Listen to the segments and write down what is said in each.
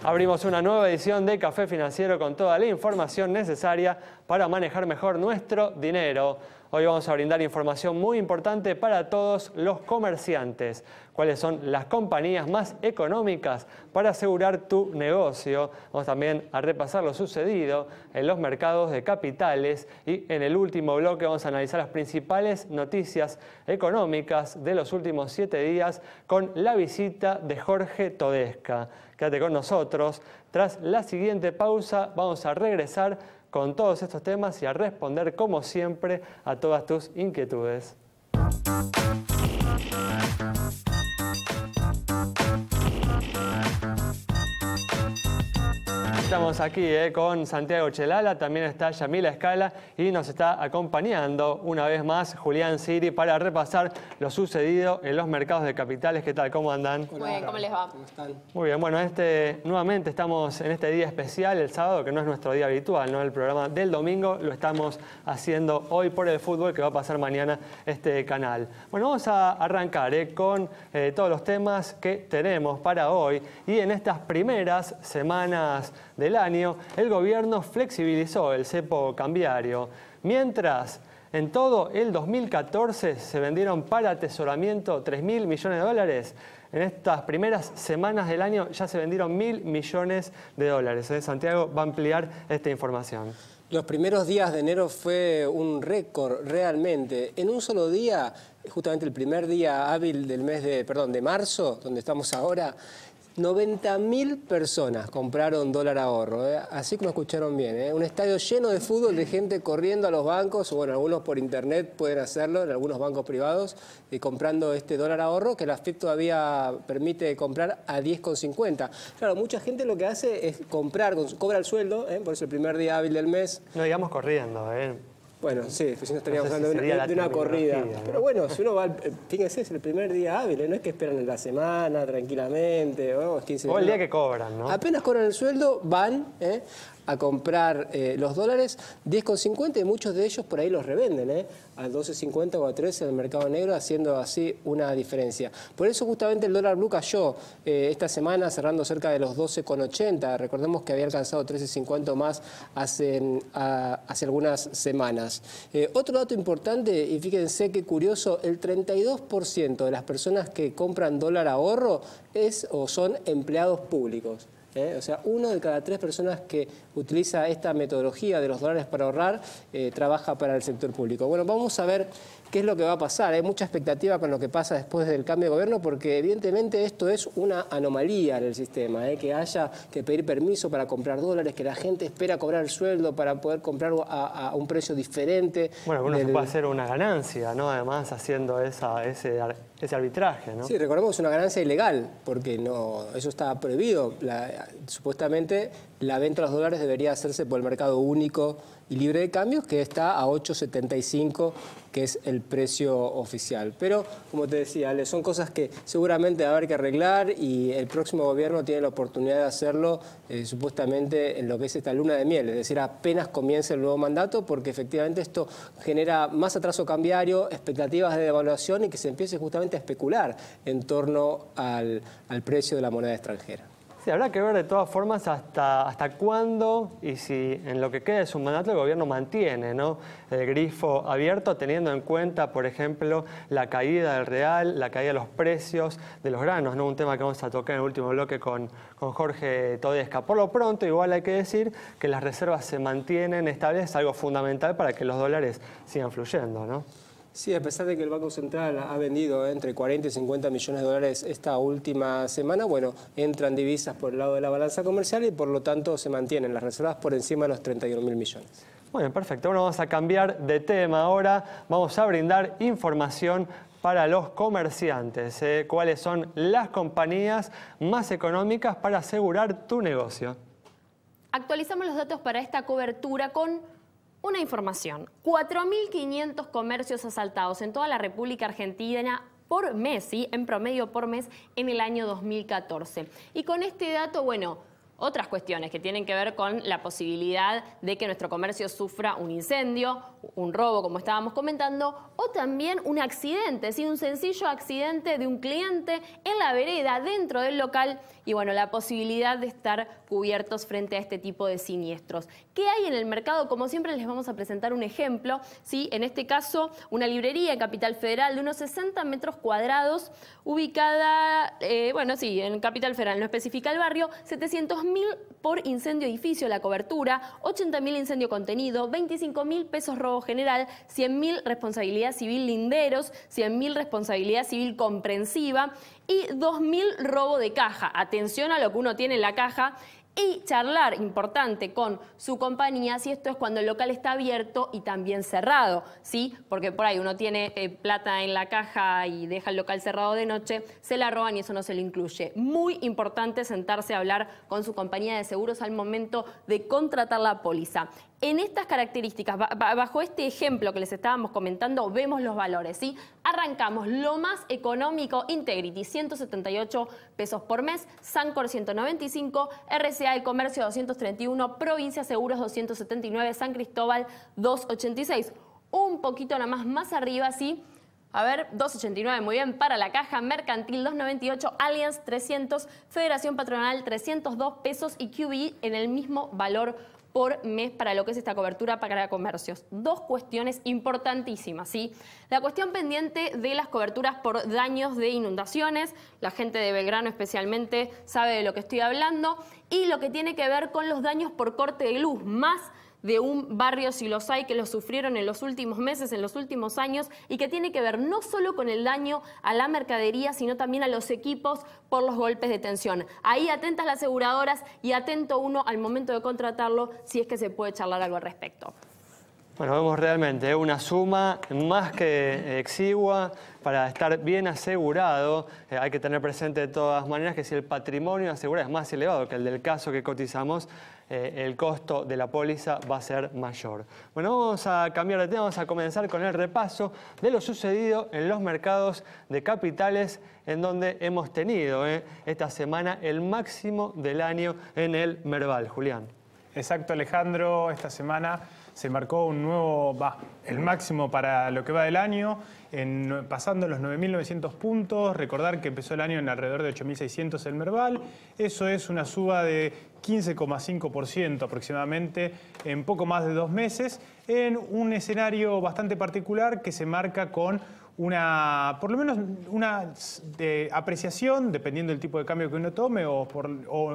Abrimos una nueva edición de Café Financiero con toda la información necesaria para manejar mejor nuestro dinero. Hoy vamos a brindar información muy importante para todos los comerciantes. ¿Cuáles son las compañías más económicas para asegurar tu negocio? Vamos también a repasar lo sucedido en los mercados de capitales y en el último bloque vamos a analizar las principales noticias económicas de los últimos 7 días con la visita de Jorge Todesca. Quédate con nosotros. Tras la siguiente pausa vamos a regresar con todos estos temas y a responder como siempre a todas tus inquietudes. Estamos aquí con Santiago Chelala, también está Yamila Escala y nos está acompañando una vez más Julián Siri para repasar lo sucedido en los mercados de capitales. ¿Qué tal? ¿Cómo andan? Muy bien, ¿cómo les va? ¿Cómo están? Muy bien, bueno, nuevamente estamos en este día especial, el sábado, que no es nuestro día habitual, ¿no? El programa del domingo lo estamos haciendo hoy por el fútbol, que va a pasar mañana este canal. Bueno, vamos a arrancar con todos los temas que tenemos para hoy y en estas primeras semanas del año, el gobierno flexibilizó el cepo cambiario, mientras en todo el 2014 se vendieron para atesoramiento 3.000 millones de dólares. En estas primeras semanas del año ya se vendieron 1.000 millones de dólares. Santiago va a ampliar esta información. Los primeros días de enero fue un récord realmente. En un solo día, justamente el primer día hábil del mes de marzo, donde estamos ahora, 90.000 personas compraron dólar ahorro, así como escucharon bien, un estadio lleno de fútbol, de gente corriendo a los bancos, o bueno, algunos por internet pueden hacerlo, en algunos bancos privados, comprando este dólar ahorro, que la FIP todavía permite comprar a 10,50. Claro, mucha gente lo que hace es comprar, cobra el sueldo, por eso el primer día hábil del mes. No digamos corriendo, Bueno, sí, pues si no estaríamos hablando de una corrida. ¿no? Pero bueno, si uno va, fíjense, es el primer día hábil, no es que esperan en la semana tranquilamente, o 15 o el día que cobran, ¿no? Apenas cobran el sueldo, van a comprar los dólares 10,50 y muchos de ellos por ahí los revenden a 12,50 o a 13 en el mercado negro, haciendo así una diferencia. Por eso justamente el dólar blue cayó esta semana cerrando cerca de los 12,80. Recordemos que había alcanzado 13,50 más hace algunas semanas. Otro dato importante, y fíjense qué curioso, el 32% de las personas que compran dólar ahorro es o son empleados públicos. O sea, 1 de cada 3 personas que utiliza esta metodología de los dólares para ahorrar trabaja para el sector público. Bueno, vamos a ver qué es lo que va a pasar. Hay mucha expectativa con lo que pasa después del cambio de gobierno porque evidentemente esto es una anomalía en el sistema, que haya que pedir permiso para comprar dólares, que la gente espera cobrar el sueldo para poder comprar a un precio diferente. Bueno, uno se puede hacer una ganancia, ¿no? Además haciendo ese arbitraje, ¿no? Sí, recordemos, es una ganancia ilegal, porque no, eso está prohibido. Supuestamente la venta de los dólares debería hacerse por el mercado único y libre de cambios, que está a 8,75, que es el precio oficial. Pero, como te decía, Ale, son cosas que seguramente va a haber que arreglar y el próximo gobierno tiene la oportunidad de hacerlo supuestamente en lo que es esta luna de miel, es decir, apenas comience el nuevo mandato, porque efectivamente esto genera más atraso cambiario, expectativas de devaluación y que se empiece justamente a especular en torno al precio de la moneda extranjera. Sí, habrá que ver de todas formas hasta cuándo y si en lo que queda de su mandato el gobierno mantiene, ¿no?, el grifo abierto, teniendo en cuenta, por ejemplo, la caída del real, la caída de los precios de los granos, ¿no? Un tema que vamos a tocar en el último bloque con Jorge Todesca. Por lo pronto, igual hay que decir que las reservas se mantienen estables, algo fundamental para que los dólares sigan fluyendo, ¿no? Sí, a pesar de que el Banco Central ha vendido entre 40 y 50 millones de dólares esta última semana, bueno, entran divisas por el lado de la balanza comercial y por lo tanto se mantienen las reservas por encima de los 31.000 millones. Bueno, perfecto. Bueno, vamos a cambiar de tema ahora. Vamos a brindar información para los comerciantes. ¿Cuáles son las compañías más económicas para asegurar tu negocio? Actualizamos los datos para esta cobertura con una información. 4.500 comercios asaltados en toda la República Argentina por mes, ¿sí? En promedio por mes en el año 2014. Y con este dato, bueno, otras cuestiones que tienen que ver con la posibilidad de que nuestro comercio sufra un incendio, un robo, como estábamos comentando, o también un accidente, ¿sí? Un sencillo accidente de un cliente en la vereda, dentro del local, y bueno, la posibilidad de estar cubiertos frente a este tipo de siniestros. ¿Qué hay en el mercado? Como siempre les vamos a presentar un ejemplo, ¿sí? En este caso, una librería en Capital Federal de unos 60 metros cuadrados, ubicada, en Capital Federal, no especifica el barrio, 700.000 por incendio edificio la cobertura, 80.000 incendio contenido, 25.000 pesos robo general, 100.000 responsabilidad civil linderos, 100.000 responsabilidad civil comprensiva y 2.000 robo de caja. Atención a lo que uno tiene en la caja. Y charlar, importante, con su compañía si esto es cuando el local está abierto y también cerrado, ¿sí? Porque por ahí uno tiene plata en la caja y deja el local cerrado de noche, se la roban y eso no se le incluye. Muy importante sentarse a hablar con su compañía de seguros al momento de contratar la póliza. En estas características, bajo este ejemplo que les estábamos comentando, vemos los valores, ¿sí? Arrancamos lo más económico, Integrity, 178 pesos por mes, Sancor 195, RCA El Comercio 231, Provincia Seguros 279, San Cristóbal 286. Un poquito nada más arriba, ¿sí? A ver, 289, muy bien, para la Caja Mercantil 298, Allianz 300, Federación Patronal 302 pesos y QBE en el mismo valor por mes para lo que es esta cobertura para comercios. Dos cuestiones importantísimas, ¿sí? La cuestión pendiente de las coberturas por daños de inundaciones, la gente de Belgrano especialmente sabe de lo que estoy hablando, y lo que tiene que ver con los daños por corte de luz, más de un barrio si los hay que los sufrieron en los últimos meses, en los últimos años, y que tiene que ver no solo con el daño a la mercadería, sino también a los equipos por los golpes de tensión. Ahí atentas las aseguradoras y atento uno al momento de contratarlo si es que se puede charlar algo al respecto. Bueno, vemos realmente una suma más que exigua para estar bien asegurado. Hay que tener presente de todas maneras que si el patrimonio asegurado es más elevado que el del caso que cotizamos, el costo de la póliza va a ser mayor. Bueno, vamos a cambiar de tema, vamos a comenzar con el repaso de lo sucedido en los mercados de capitales, en donde hemos tenido esta semana el máximo del año en el Merval. Julián. Exacto, Alejandro. Esta semana se marcó un nuevo, el máximo para lo que va del año, pasando los 9.900 puntos. Recordar que empezó el año en alrededor de 8.600 el Merval. Eso es una suba de 15,5% aproximadamente en poco más de 2 meses, en un escenario bastante particular que se marca con por lo menos una apreciación, dependiendo del tipo de cambio que uno tome, o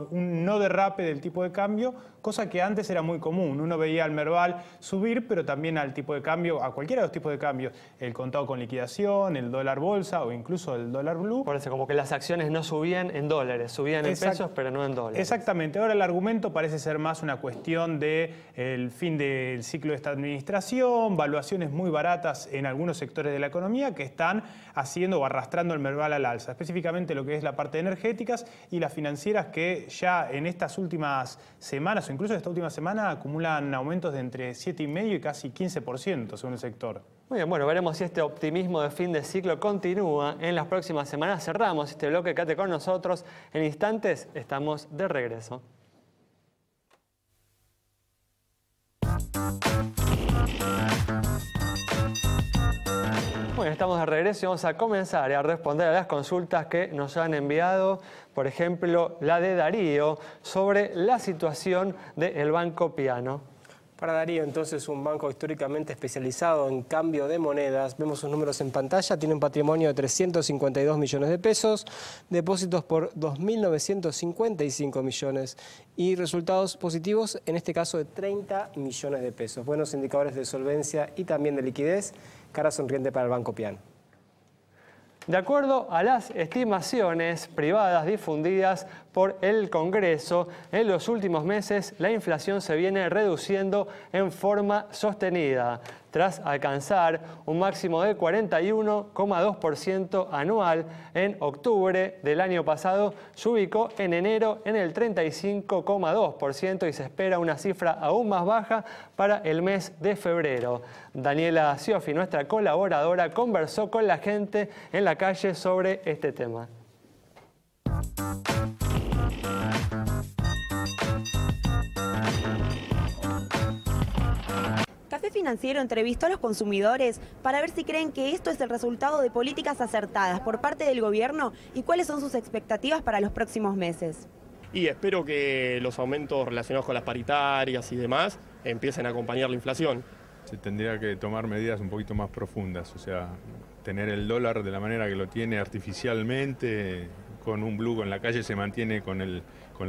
un no derrape del tipo de cambio, cosa que antes era muy común. Uno veía al Merval subir, pero también al tipo de cambio, a cualquiera de los tipos de cambios, el contado con liquidación, el dólar bolsa o incluso el dólar blue. Por eso, como que las acciones no subían en dólares, subían en pesos, pero no en dólares. Exactamente. Ahora el argumento parece ser más una cuestión del fin del ciclo de esta administración, valuaciones muy baratas en algunos sectores de la economía que están haciendo o arrastrando el Merval al alza, específicamente lo que es la parte de energéticas y las financieras, que ya en estas últimas semanas o incluso esta última semana acumulan aumentos de entre 7,5% y casi 15% según el sector. Muy bien, bueno, veremos si este optimismo de fin de ciclo continúa en las próximas semanas. Cerramos este bloque, quédate con nosotros. En instantes estamos de regreso. Bueno, estamos de regreso y vamos a comenzar a responder a las consultas que nos han enviado. Por ejemplo, la de Darío sobre la situación del Banco Piano. Para Darío, entonces, un banco históricamente especializado en cambio de monedas. Vemos sus números en pantalla. Tiene un patrimonio de 352 millones de pesos, depósitos por 2.955 millones y resultados positivos, en este caso de 30 millones de pesos. Buenos indicadores de solvencia y también de liquidez. Cara sonriente para el Banco Piano. De acuerdo a las estimaciones privadas difundidas por el Congreso, en los últimos meses la inflación se viene reduciendo en forma sostenida. Tras alcanzar un máximo de 41,2% anual en octubre del año pasado, se ubicó en enero en el 35,2% y se espera una cifra aún más baja para el mes de febrero. Daniela Siofi, nuestra colaboradora, conversó con la gente en la calle sobre este tema. Financiero entrevistó a los consumidores para ver si creen que esto es el resultado de políticas acertadas por parte del gobierno y cuáles son sus expectativas para los próximos meses. Y espero que los aumentos relacionados con las paritarias y demás empiecen a acompañar la inflación. Se tendría que tomar medidas un poquito más profundas, o sea, tener el dólar de la manera que lo tiene artificialmente, con un blue en la calle se mantiene con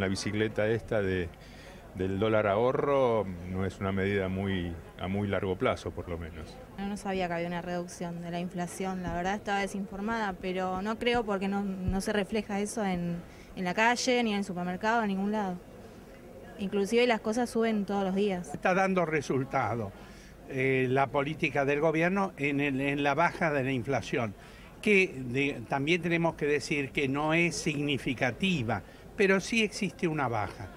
la bicicleta esta del dólar ahorro, no es una medida a muy largo plazo, por lo menos. No sabía que había una reducción de la inflación, la verdad estaba desinformada, pero no creo porque no se refleja eso en la calle, ni en el supermercado, en ningún lado. Inclusive las cosas suben todos los días. Está dando resultado la política del gobierno en la baja de la inflación, que también tenemos que decir que no es significativa, pero sí existe una baja.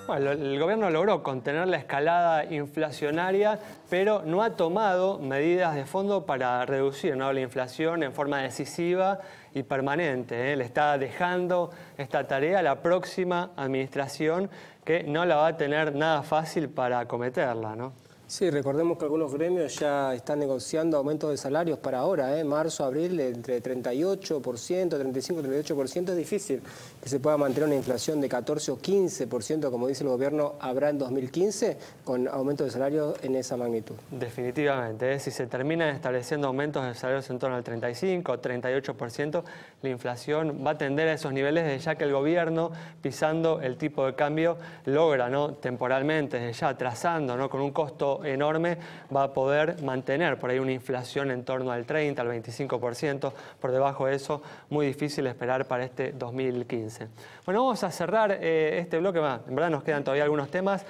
Bueno, el gobierno logró contener la escalada inflacionaria, pero no ha tomado medidas de fondo para reducir, ¿no?, la inflación en forma decisiva y permanente, ¿eh? Le está dejando esta tarea a la próxima administración, que no la va a tener nada fácil para acometerla, ¿no? Sí, recordemos que algunos gremios ya están negociando aumentos de salarios para ahora, marzo, abril, entre 38%, 35%, 38%. Es difícil que se pueda mantener una inflación de 14 o 15%, como dice el gobierno, habrá en 2015, con aumentos de salarios en esa magnitud. Definitivamente, si se terminan estableciendo aumentos de salarios en torno al 35 o 38%, la inflación va a tender a esos niveles, desde ya que el gobierno, pisando el tipo de cambio, logra, ¿no?, temporalmente, desde ya trazando, ¿no?, con un costo enorme, va a poder mantener por ahí una inflación en torno al 30, al 25%. Por debajo de eso, muy difícil esperar para este 2015. Bueno, vamos a cerrar este bloque. En verdad nos quedan todavía algunos temas.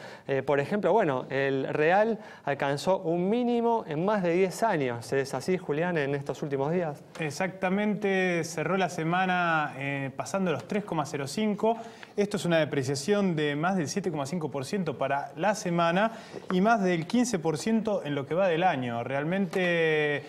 Por ejemplo, bueno, el real alcanzó un mínimo en más de 10 años. ¿Es así, Julián, en estos últimos días? Exactamente, cerró la semana pasando los 3,05. Esto es una depreciación de más del 7,5% para la semana y más del 15% en lo que va del año. Realmente,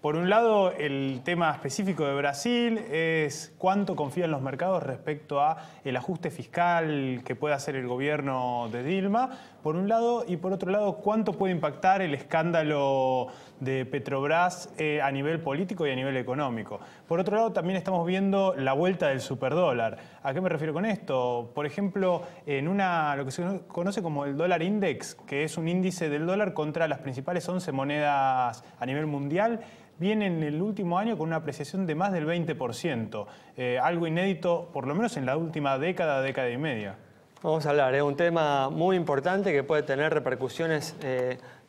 por un lado, el tema específico de Brasil es cuánto confían los mercados respecto a el ajuste fiscal que puede hacer el gobierno de Dilma, por un lado, y por otro lado, cuánto puede impactar el escándalo de Petrobras a nivel político y a nivel económico. Por otro lado, también estamos viendo la vuelta del superdólar. ¿A qué me refiero con esto? Por ejemplo, en lo que se conoce como el dólar index, que es un índice del dólar contra las principales 11 monedas a nivel mundial, viene en el último año con una apreciación de más del 20%, algo inédito por lo menos en la última década y media. Vamos a hablar de un tema muy importante que puede tener repercusiones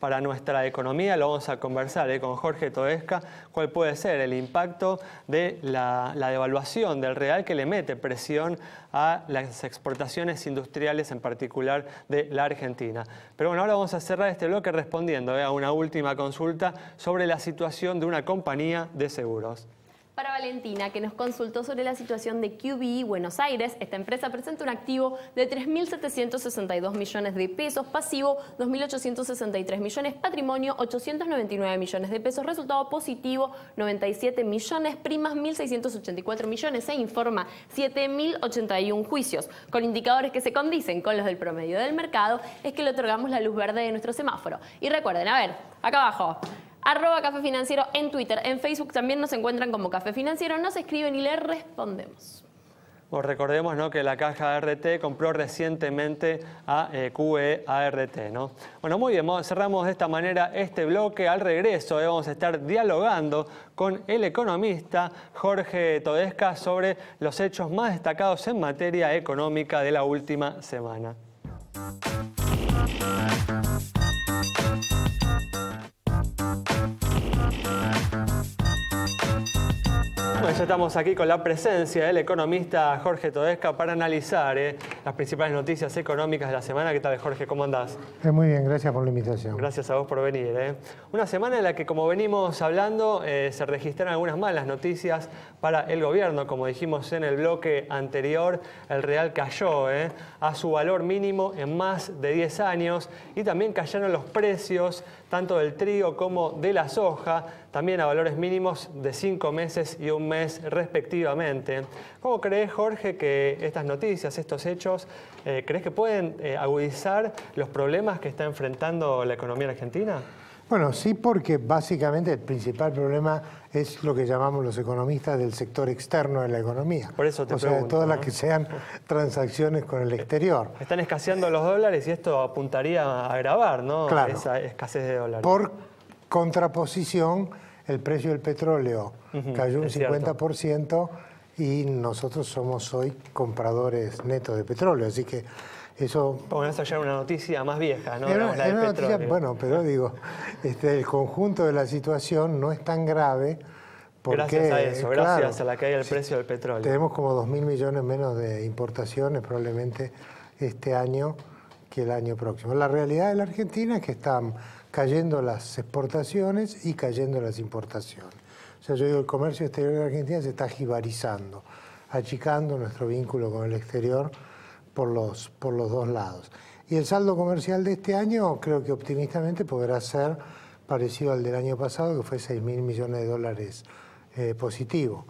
para nuestra economía. Lo vamos a conversar con Jorge Todesca. ¿Cuál puede ser el impacto de la devaluación del real, que le mete presión a las exportaciones industriales, en particular de la Argentina? Pero bueno, ahora vamos a cerrar este bloque respondiendo a una última consulta sobre la situación de una compañía de seguros. Para Valentina, que nos consultó sobre la situación de QBE Buenos Aires, esta empresa presenta un activo de 3.762 millones de pesos, pasivo 2.863 millones, patrimonio 899 millones de pesos, resultado positivo 97 millones, primas 1.684 millones, se informa 7.081 juicios, con indicadores que se condicen con los del promedio del mercado, es que le otorgamos la luz verde de nuestro semáforo. Y recuerden, a ver, acá abajo, @Café Financiero en Twitter, en Facebook también nos encuentran como Café Financiero, nos escriben y les respondemos. Bueno, recordemos, ¿no?, que la caja ART compró recientemente a QE ART, ¿no? Bueno, muy bien, cerramos de esta manera este bloque. Al regreso vamos a estar dialogando con el economista Jorge Todesca sobre los hechos más destacados en materia económica de la última semana. Bueno, ya estamos aquí con la presencia del economista Jorge Todesca para analizar las principales noticias económicas de la semana. ¿Qué tal, Jorge? ¿Cómo andás? Muy bien, gracias por la invitación. Gracias a vos por venir. Una semana en la que, como venimos hablando, se registraron algunas malas noticias para el gobierno. Como dijimos en el bloque anterior, el real cayó a su valor mínimo en más de 10 años y también cayeron los precios tanto del trigo como de la soja, también a valores mínimos de 5 meses y un mes respectivamente. ¿Cómo crees, Jorge, que estas noticias, estos hechos, crees que pueden agudizar los problemas que está enfrentando la economía argentina? Bueno, sí, porque básicamente el principal problema es lo que llamamos los economistas del sector externo de la economía. Por eso te pregunto, o sea, todas las que sean transacciones con el exterior. Están escaseando los dólares y esto apuntaría a agravar, ¿no? Claro. Esa escasez de dólares. Por contraposición, el precio del petróleo cayó un 50% y nosotros somos hoy compradores netos de petróleo, así que eso... Bueno, eso ya era una noticia más vieja, ¿no? Era la del una petróleo. noticia, bueno, pero digo, el conjunto de la situación no es tan grave porque... Gracias a eso, gracias claro, a la caída del precio del petróleo. Tenemos como 2.000 millones menos de importaciones probablemente este año que el año próximo. La realidad de la Argentina es que están cayendo las exportaciones y cayendo las importaciones. O sea, yo digo, el comercio exterior de la Argentina se está jibarizando, achicando nuestro vínculo con el exterior por los dos lados. Y el saldo comercial de este año creo que optimistamente podrá ser parecido al del año pasado, que fue 6.000 millones de dólares positivo.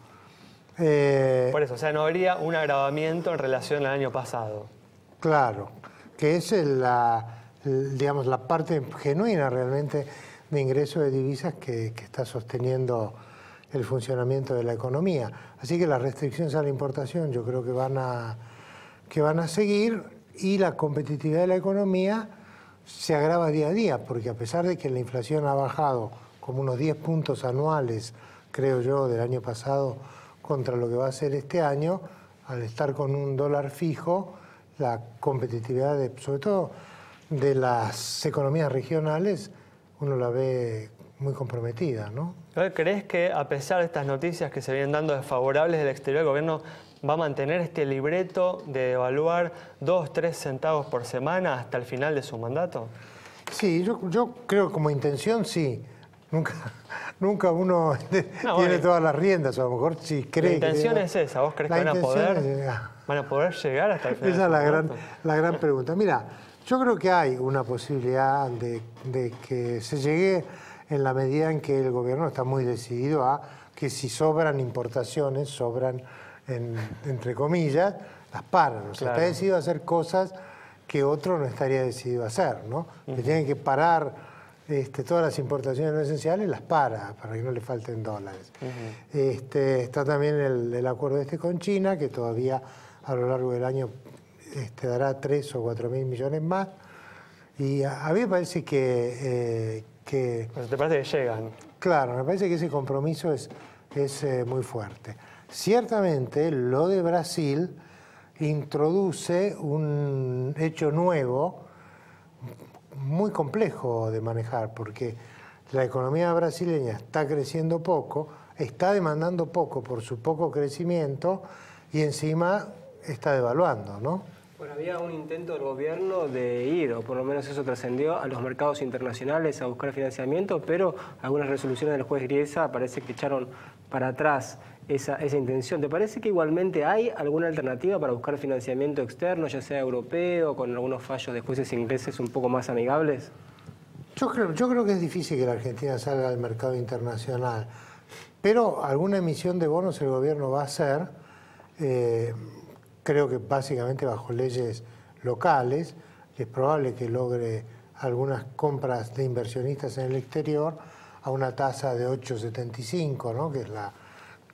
Por eso, o sea, no habría un agravamiento en relación al año pasado. Claro, que es digamos, la parte genuina realmente de ingreso de divisas que está sosteniendo el funcionamiento de la economía. Así que las restricciones a la importación yo creo que van a seguir y la competitividad de la economía se agrava día a día, porque a pesar de que la inflación ha bajado como unos 10 puntos anuales, creo yo, del año pasado contra lo que va a ser este año, al estar con un dólar fijo, la competitividad, sobre todo de las economías regionales, uno la ve muy comprometida, ¿no? ¿Crees que a pesar de estas noticias que se vienen dando desfavorables del exterior, el gobierno va a mantener este libreto de devaluar 2-3 centavos por semana hasta el final de su mandato? Sí, yo creo como intención sí. Nunca uno tiene todas las riendas, o a lo mejor si cree. La intención es esa, ¿vos crees que van a poder llegar hasta el final? Esa es la gran pregunta. Mira, yo creo que hay una posibilidad de que se llegue en la medida en que el gobierno está muy decidido a que si sobran importaciones, sobran entre comillas, las paran. O sea, está decidido a hacer cosas que otro no estaría decidido a hacer, ¿no? Que tienen que parar todas las importaciones no esenciales, las para que no le falten dólares. Está también el acuerdo con China, que todavía a lo largo del año dará 3 o 4 mil millones más. Y a mí me parece que ¿Te parece que llegan? Claro, me parece que ese compromiso es muy fuerte. Ciertamente, lo de Brasil introduce un hecho nuevo, muy complejo de manejar, porque la economía brasileña está creciendo poco, está demandando poco por su poco crecimiento y encima está devaluando, ¿no? Bueno, había un intento del gobierno de ir, o por lo menos eso trascendió, a los mercados internacionales a buscar financiamiento, pero algunas resoluciones del juez Griesa parece que echaron para atrás esa intención. ¿Te parece que igualmente hay alguna alternativa para buscar financiamiento externo, ya sea europeo, con algunos fallos de jueces ingleses un poco más amigables? Yo creo que es difícil que la Argentina salga al mercado internacional, pero alguna emisión de bonos el gobierno va a hacer, creo que básicamente bajo leyes locales, que es probable que logre algunas compras de inversionistas en el exterior a una tasa de 8,75, ¿no? Que es la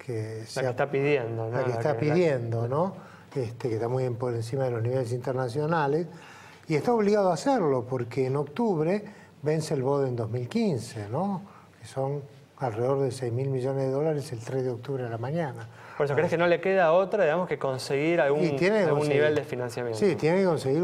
que está pidiendo, ¿no? La que está pidiendo, ¿no? Que está muy por encima de los niveles internacionales, y está obligado a hacerlo porque en octubre vence el BOD en 2015, ¿no? Que son alrededor de 6.000 millones de dólares el 3 de octubre a la mañana. Por eso, ¿crees que no le queda otra, digamos, que conseguir algún nivel de financiamiento? Sí, tiene que conseguir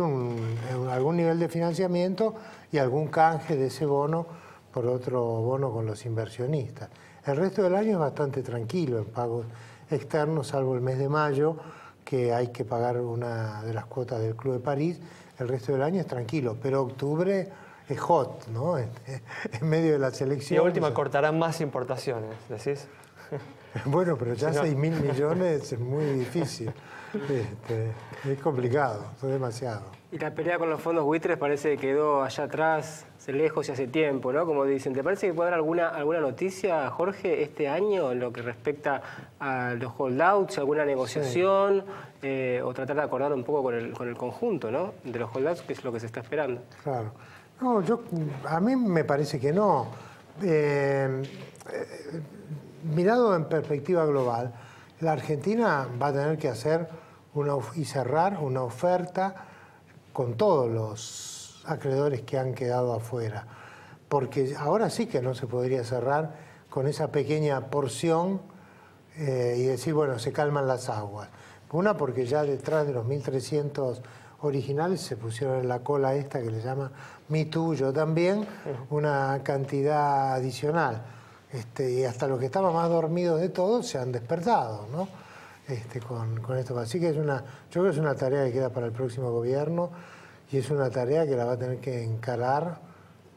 algún nivel de financiamiento y algún canje de ese bono por otro bono con los inversionistas. El resto del año es bastante tranquilo en pagos externos, salvo el mes de mayo, que hay que pagar una de las cuotas del Club de París. El resto del año es tranquilo, pero octubre es hot, ¿no? En medio de las elecciones. Y a última cortarán más importaciones, ¿decís? Bueno, pero ya Si no- 6.000 millones es muy difícil. Es complicado, es demasiado. Y la pelea con los fondos buitres parece que quedó allá atrás, lejos y hace tiempo, ¿no? Como dicen. ¿Te parece que puede haber alguna noticia, Jorge, este año en lo que respecta a los holdouts, alguna negociación o tratar de acordar un poco con el conjunto, ¿no? De los holdouts, que es lo que se está esperando? Claro. No, a mí me parece que no. Mirado en perspectiva global, la Argentina va a tener que hacer y cerrar una oferta con todos los acreedores que han quedado afuera, porque ahora sí que no se podría cerrar con esa pequeña porción y decir, bueno, se calman las aguas. Una, porque ya detrás de los 1.300 originales se pusieron en la cola esta que le llama Me Too, yo también, una cantidad adicional. Y hasta los que estaban más dormidos de todos se han despertado, ¿no? Con esto. Así que yo creo que es una tarea que queda para el próximo gobierno y es una tarea que la va a tener que encarar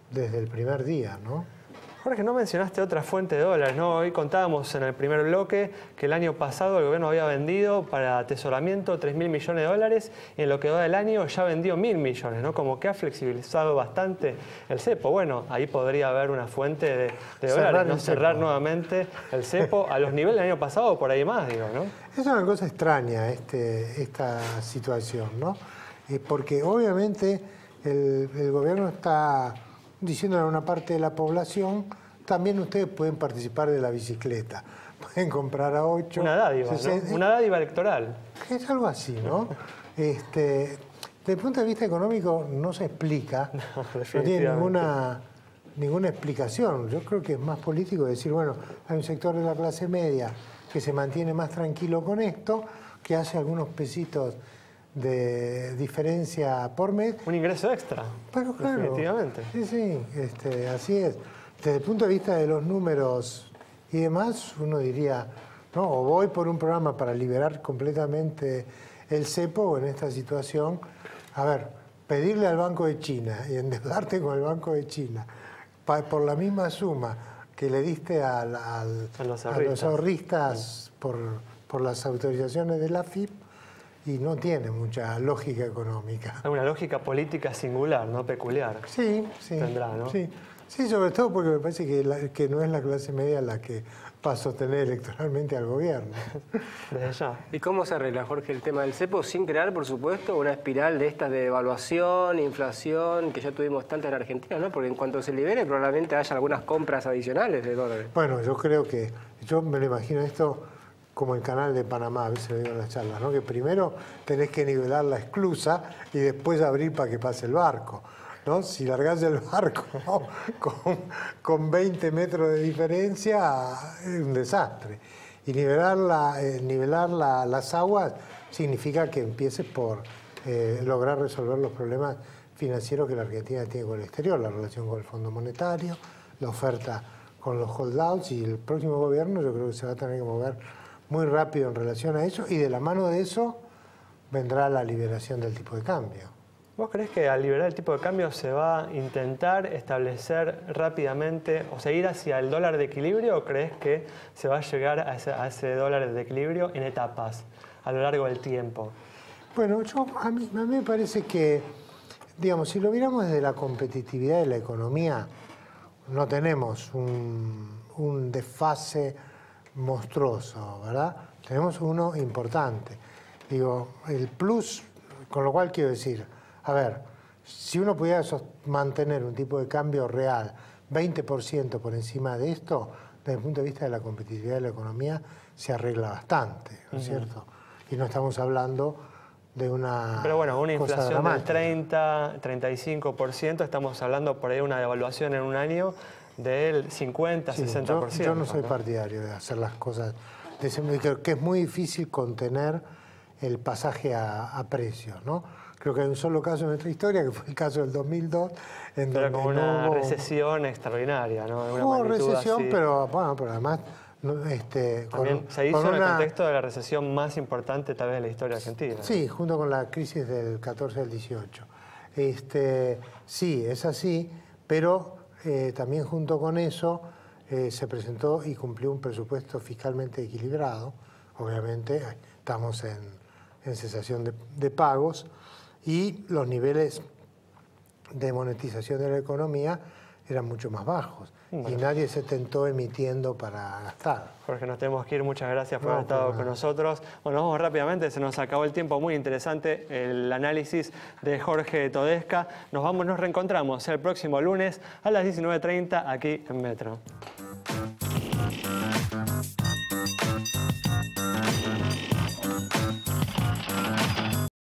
desde el primer día, ¿no? Jorge, no mencionaste otra fuente de dólares, ¿no? Hoy contábamos en el primer bloque que el año pasado el gobierno había vendido para atesoramiento 3.000 millones de dólares y en lo que va del año ya vendió 1.000 millones, ¿no? Como que ha flexibilizado bastante el cepo. Bueno, ahí podría haber una fuente de dólares, ¿no? Cerrar nuevamente el cepo a los niveles del año pasado o por ahí más, digo, ¿no? Es una cosa extraña esta situación, ¿no? Porque obviamente el gobierno está diciendo a una parte de la población, también ustedes pueden participar de la bicicleta, pueden comprar a 8. Una dádiva, 60, ¿no? Una dádiva electoral. Es algo así, ¿no? Desde el punto de vista económico no se explica, no tiene ninguna explicación. Yo creo que es más político decir, bueno, hay un sector de la clase media que se mantiene más tranquilo con esto, que hace algunos pesitos de diferencia por mes. Un ingreso extra. Pero claro, definitivamente. Sí, así es. Desde el punto de vista de los números y demás, uno diría, no, o voy por un programa para liberar completamente el cepo, o en esta situación, a ver, pedirle al Banco de China y endeudarte con el Banco de China por la misma suma que le diste a los ahorristas por las autorizaciones de la AFIP, y no tiene mucha lógica económica. Hay una lógica política singular, ¿no? Peculiar. Sí. Tendrá, ¿no? Sí, sobre todo porque me parece que no es la clase media la que va a sostener electoralmente al gobierno. Desde ya. ¿Y cómo se arregla, Jorge, el tema del cepo sin crear, por supuesto, una espiral de estas de devaluación, inflación, que ya tuvimos tantas en Argentina, ¿no? Porque en cuanto se libere probablemente haya algunas compras adicionales de dólares. Bueno, yo me lo imagino esto como el canal de Panamá, a veces lo digo en las charlas, ¿no? Que primero tenés que nivelar la esclusa y después abrir para que pase el barco, ¿no? Si largás el barco, ¿no? con 20 metros de diferencia, es un desastre. Y nivelar las aguas significa que empieces por lograr resolver los problemas financieros que la Argentina tiene con el exterior, la relación con el Fondo Monetario, la oferta con los holdouts, y el próximo gobierno yo creo que se va a tener que mover muy rápido en relación a eso, y de la mano de eso vendrá la liberación del tipo de cambio. ¿Vos creés que al liberar el tipo de cambio se va a intentar establecer rápidamente o seguir hacia el dólar de equilibrio, o creés que se va a llegar a ese dólar de equilibrio en etapas a lo largo del tiempo? Bueno, a mí me parece que, digamos, si lo miramos desde la competitividad de la economía, no tenemos un desfase monstruoso, ¿verdad? Tenemos uno importante. Digo, el plus, con lo cual quiero decir, a ver, si uno pudiera mantener un tipo de cambio real 20% por encima de esto, desde el punto de vista de la competitividad de la economía, se arregla bastante, ¿no es cierto? Y no estamos hablando de una Pero bueno, una cosa inflación del dramática. 30-35%, estamos hablando por ahí de una devaluación en un año del 50-60%. Yo no soy partidario de hacer las cosas de ese modo. Creo que es muy difícil contener el pasaje a precios, ¿no? Creo que hay un solo caso en nuestra historia, que fue el caso del 2002, en pero donde como una hubo recesión extraordinaria, ¿no? Una hubo magnitud recesión, así. pero además También se hizo en el contexto de la recesión más importante tal vez de la historia argentina. Sí, junto con la crisis del 14 al 18. Sí, es así, pero también junto con eso se presentó y cumplió un presupuesto fiscalmente equilibrado. Obviamente estamos en cesación de pagos y los niveles de monetización de la economía eran mucho más bajos. Bueno. Y nadie se tentó emitiendo para gastar. Jorge, nos tenemos que ir. Muchas gracias por haber estado con nosotros. Bueno, vamos rápidamente, se nos acabó el tiempo. Muy interesante el análisis de Jorge Todesca. Nos reencontramos el próximo lunes a las 19:30 aquí en Metro.